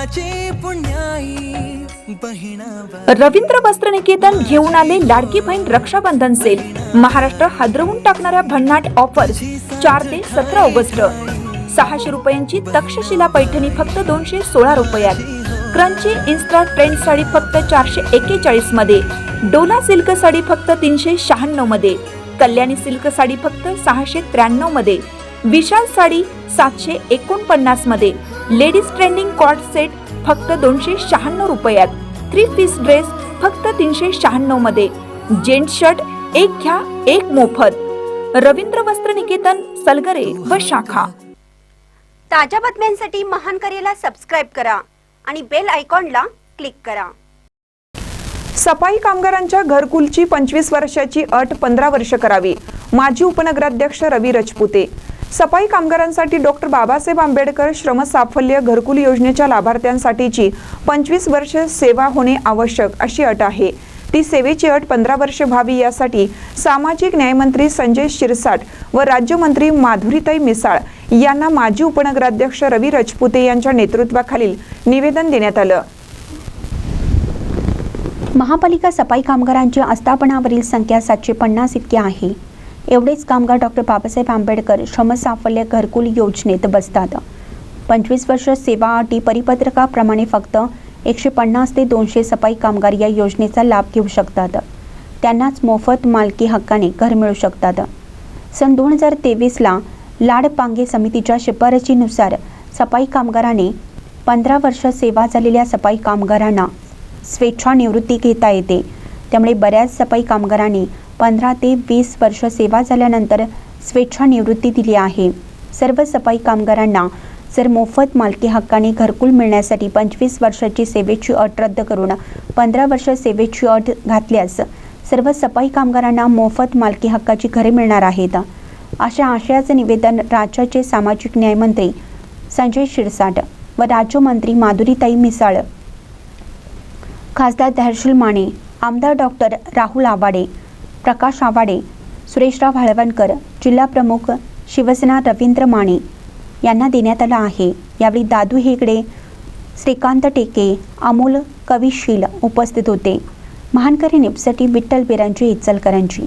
कुळाची पुण्याई बहिणा। रवींद्र वस्त्रनिकेतन घेऊन आले लाडकी बहीण रक्षाबंधन सेल। महाराष्ट्र हादरवून टाकणाऱ्या भन्नाट ऑफर्स 4 ते 17 ऑगस्ट। 600 रुपयांची तक्षशिला पैठणी फक्त 216 रुपयात। क्रंची इन्स्टा ट्रेंड साडी फक्त 441 मध्ये। डोला सिल्क साडी फक्त 396 मध्ये। कल्याणी सिल्क साडी फक्त 693 मध्ये। विशाल साडी 749 मध्ये। लेडीज ट्रेंडिंग कॉर्ड सेट फक्त 296 रुपयात। 3 पीस ड्रेस फक्त 396 मध्ये। जेंट्स शर्ट एक घ्या एक मोफत। रवींद्र वस्त्रनिकेतन, सलगरे व शाखा। ताज्या बातम्यांसाठी महान करेला सबस्क्राइब करा आणि बेल आयकॉनला क्लिक करा। सफाई कामगारांच्या घरकुलची 25 वर्षाची अट 15 वर्ष करावी। माजी उपनगराध्यक्ष रवी राजपुते। सफाई कामगारांसाठी डॉक्टर बाबासाहेब आंबेडकर श्रम साफल्य घरकुल योजनेच्या लाभार्थ्यांसाठीची 25 वर्ष सेवा होणे आवश्यक अशी अट आहे। ती सेवेची अट 15 वर्ष व्हावी यासाठी सामाजिक न्यायमंत्री संजय शिरसाट व राज्यमंत्री माधुरीताई मिसाळ यांना माजी उपनगराध्यक्ष रवी राजपुते यांच्या नेतृत्वाखालील निवेदन देण्यात आलं। महापालिका सफाई कामगारांची आस्थापनावरील संख्या 750 इतकी आहे। एवढेच कामगार डॉक्टर बाबासाहेब आंबेडकर श्रम साफल्य घरकुल योजनेत बसतात। 25 वर्ष सेवा अटी परिपत्रकाप्रमाणे फक्त 150 ते 200 सफाई कामगार या योजनेचा लाभ घेऊ शकतात। त्यांनाच मोफत मालकी हक्काने घर मिळू शकतात। सन 2023ला लाडपांगे समितीच्या शिफारशीनुसार सफाई कामगाराने 15 वर्ष सेवा झालेल्या सफाई कामगारांना स्वेच्छानिवृत्ती घेता येते। त्यामुळे बऱ्याच सफाई कामगारांनी 15 ते 20 वर्ष सेवा झाल्यानंतर स्वेच्छानिवृत्ती दिली आहे। सर्व सफाई कामगारांना जर मोफत मालकी हक्काने घरकुल मिळण्यासाठी 25 वर्षाची सेवेची अट रद्द करून 15 वर्ष सेवेची अट घातल्यास सर्व सफाई कामगारांना मोफत मालकी हक्काची घरे मिळणार आहेत। अशा आशयाचे निवेदन राज्याचे सामाजिक न्यायमंत्री संजय शिरसाट व राज्यमंत्री माधुरीताई मिसाळ, खासदार धैर्यशील माने, आमदार डॉक्टर राहुल आवाडे, प्रकाश आवाडे, सुरेशराव हळवणकर, जिल्हा प्रमुख शिवसेना रवींद्र माने यांना देण्यात आला आहे। यावेळी दादू हेगडे, श्रीकांत टेके, अमोल कविशील उपस्थित होते। महानकरी न्यूजसाठी विठ्ठल बिरांची, इचलकरंजी।